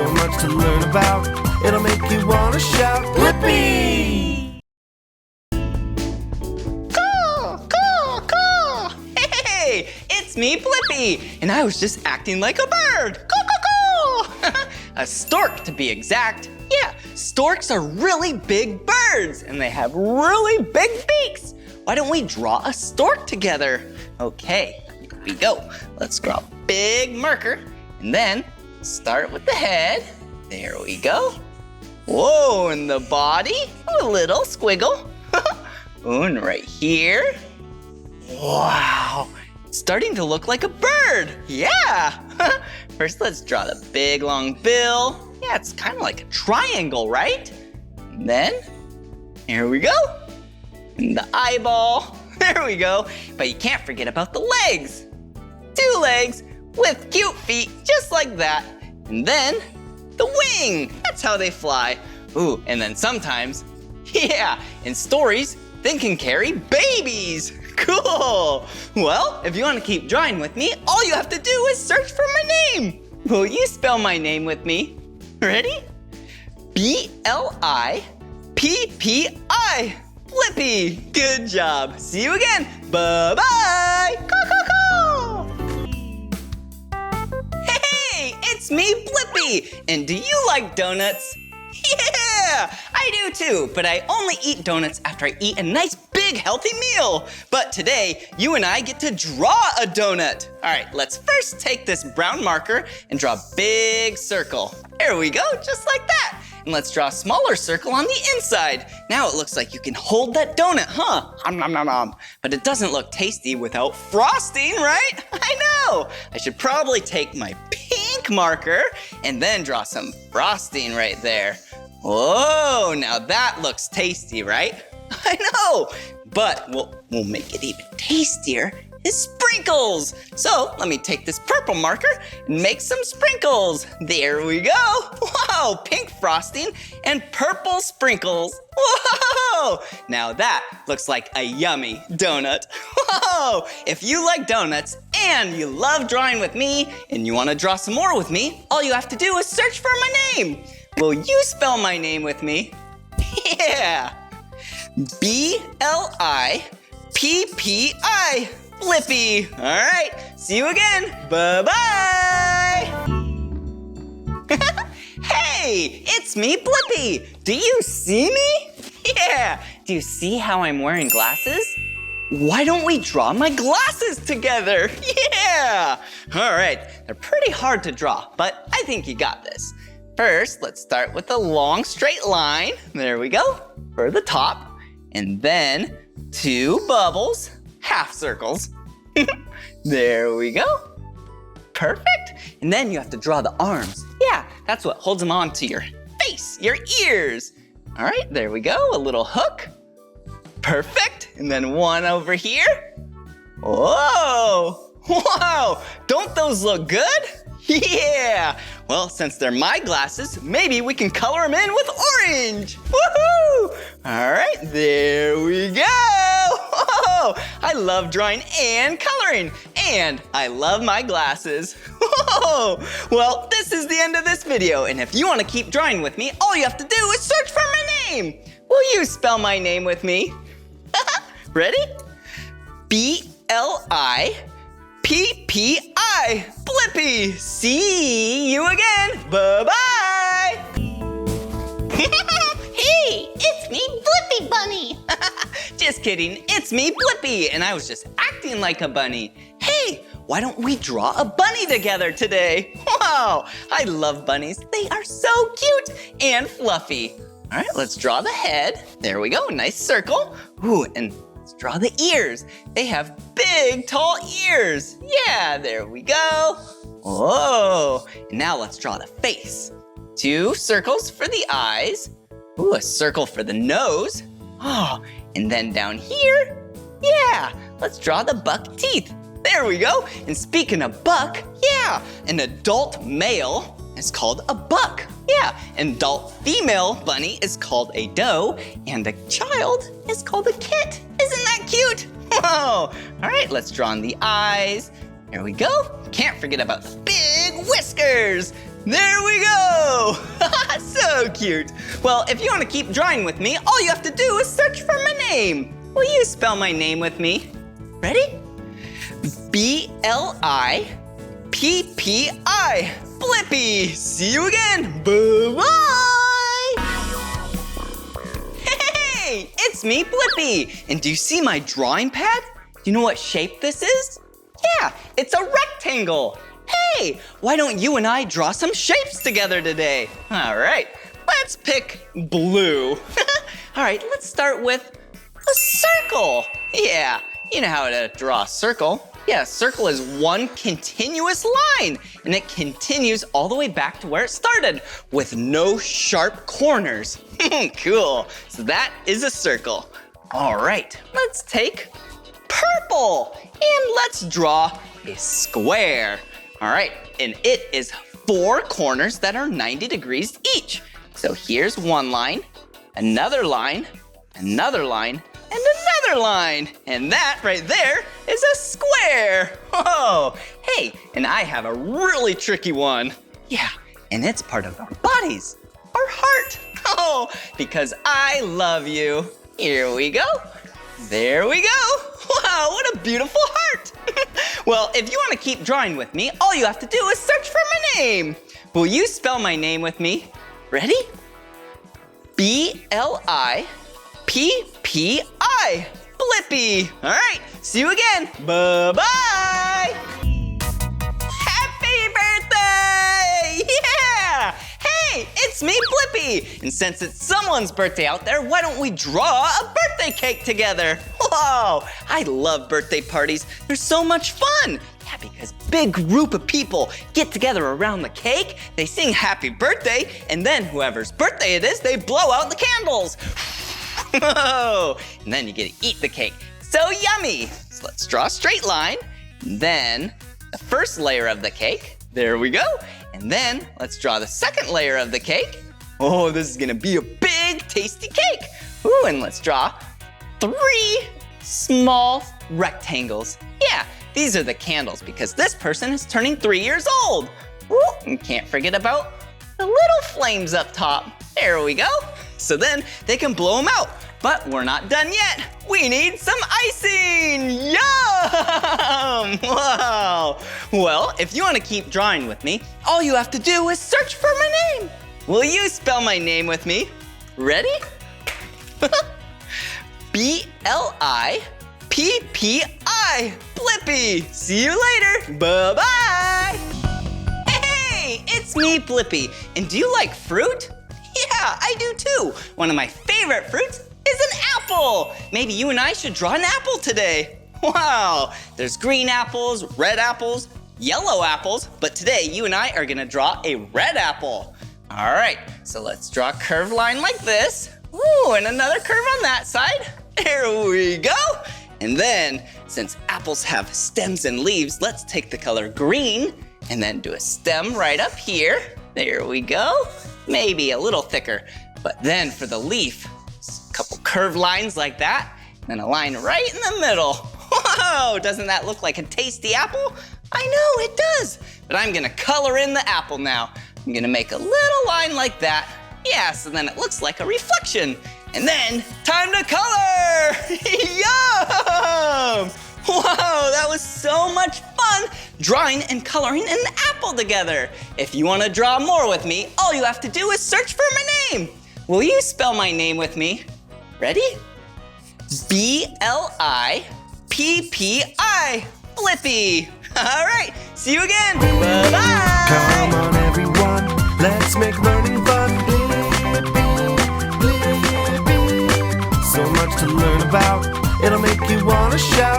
so much to learn about. It'll make you want to shout, Blippi! Caw! Hey, it's me, Blippi, and I was just acting like a bird. Caw! A stork, to be exact. Yeah, storks are really big birds, and they have really big beaks. Why don't we draw a stork together? Okay, here we go. Let's draw a big marker, and then start with the head. There we go. Whoa, and the body, a little squiggle. And right here. Wow, it's starting to look like a bird. Yeah. First, let's draw the big long bill. Yeah, it's kind of like a triangle, right? And then, here we go. And the eyeball. There we go. But you can't forget about the legs. 2 legs with cute feet, just like that. And then, the wing. That's how they fly. Ooh, and then sometimes, yeah, in stories, they can carry babies. Cool. Well, if you want to keep drawing with me, all you have to do is search for my name. Will you spell my name with me? Ready? B-L-I-P-P-I. Blippi. Good job. See you again. Bye-bye. Caw. Hey, it's me, Blippi. And do you like donuts? Yeah, I do too, but I only eat donuts after I eat a nice big healthy meal. But today, you and I get to draw a donut. All right, let's first take this brown marker and draw a big circle. There we go, just like that. And let's draw a smaller circle on the inside. Now it looks like you can hold that donut, huh? But it doesn't look tasty without frosting, right? I know. I should probably take my pink marker and then draw some frosting right there. Whoa, now that looks tasty, right? I know, but we'll make it even tastier is sprinkles. So let me take this purple marker and make some sprinkles. There we go. Wow, pink frosting and purple sprinkles. Whoa, now that looks like a yummy donut. Whoa, if you like donuts and you love drawing with me and you want to draw some more with me, all you have to do is search for my name. Will you spell my name with me? Yeah, B-L-I-P-P-I. Blippi. All right, see you again. Bye-bye. Hey, it's me, Blippi. Do you see me? Yeah, do you see how I'm wearing glasses? Why don't we draw my glasses together? Yeah. All right, they're pretty hard to draw, but I think you got this. First, let's start with a long straight line. There we go, for the top. And then 2 bubbles. Half circles. There we go. Perfect. And then you have to draw the arms. Yeah, that's what holds them onto your face, your ears. All right, there we go. A little hook. Perfect. And then 1 over here. Whoa. Wow. Don't those look good? Yeah. Well, since they're my glasses, maybe we can color them in with orange. Woohoo! All right, there we go. Whoa! I love drawing and coloring, and I love my glasses. Whoa! Well, this is the end of this video, and if you want to keep drawing with me, all you have to do is search for my name. Will you spell my name with me? Ready? B-L-I-P-P-I. Blippi. See you again. Bye-bye. Hey, it's me, Blippi Bunny. Just kidding, it's me, Blippi, and I was just acting like a bunny. Hey, why don't we draw a bunny together today? Wow, I love bunnies. They are so cute and fluffy. All right, let's draw the head. There we go, nice circle. Ooh, and let's draw the ears. They have big, tall ears. Yeah, there we go. Whoa, and now let's draw the face. 2 circles for the eyes. Ooh, a circle for the nose. Oh, and then down here, yeah, let's draw the buck teeth. There we go. And speaking of buck, yeah, an adult male is called a buck. Yeah, an adult female bunny is called a doe, and a child is called a kit. Isn't that cute? Whoa. All right, let's draw on the eyes. There we go. Can't forget about the big whiskers. There we go. Whoa! So cute. Well, if you want to keep drawing with me, all you have to do is search for my name. Will you spell my name with me? Ready? B-L-I-P-P-I. Blippi. See you again. Bye-bye. Hey, it's me, Blippi. And do you see my drawing pad? Do you know what shape this is? Yeah, it's a rectangle. Hey, why don't you and I draw some shapes together today? All right, let's pick blue. All right, let's start with a circle. Yeah, you know how to draw a circle. Yeah, a circle is one continuous line, and it continues all the way back to where it started with no sharp corners. Cool, so that is a circle. All right, let's take purple, and let's draw a square. All right, and it is 4 corners that are 90 degrees each. So here's one line, another line, another line, and another line. And that right there is a square. Whoa, hey, and I have a really tricky one. Yeah, and it's part of our bodies, our heart. Oh, because I love you. Here we go. There we go. Wow, what a beautiful heart. Well, if you want to keep drawing with me, all you have to do is search for my name. Will you spell my name with me? Ready? B-L-I-P-P-I. Blippi. All right, see you again. Bye-bye. Happy birthday! Yeah! Hey, it's me, Blippi. And since it's someone's birthday out there, why don't we draw a birthday cake together? Whoa, I love birthday parties. They're so much fun. Yeah, because big group of people get together around the cake, they sing happy birthday, and then whoever's birthday it is, they blow out the candles. Whoa, and then you get to eat the cake. So yummy. So let's draw a straight line. Then the first layer of the cake. There we go. And then let's draw the second layer of the cake. Oh, this is gonna be a big, tasty cake. Ooh, and let's draw 3 small rectangles. Yeah, these are the candles because this person is turning 3 years old. Ooh, and can't forget about the little flames up top. There we go. So then they can blow them out. But we're not done yet. We need some icing. Yum! Wow. Well, if you want to keep drawing with me, all you have to do is search for my name. Will you spell my name with me? Ready? B-L-I-P-P-I. Blippi. See you later. Bye-bye. Hey, it's me, Blippi. And do you like fruit? Yeah, I do too. One of my favorite fruits is an apple. Maybe you and I should draw an apple today. Wow, there's green apples, red apples, yellow apples, but today you and I are gonna draw a red apple. All right, so let's draw a curved line like this. Ooh, and another curve on that side. There we go. And then, since apples have stems and leaves, let's take the color green and then do a stem right up here. There we go. Maybe a little thicker. But then for the leaf, a couple curved lines like that, and then a line right in the middle. Whoa, doesn't that look like a tasty apple? I know, it does. But I'm gonna color in the apple now. I'm gonna make a little line like that. Yeah, so then it looks like a reflection. And then, time to color! Yum! Wow, that was so much fun drawing and coloring an apple together. If you want to draw more with me, all you have to do is search for my name. Will you spell my name with me? Ready? B-L-I-P-P-I. Blippi. All right, see you again. Bye-bye. Come on, everyone, let's make learning fun. So much to learn about, it'll make you wanna shout.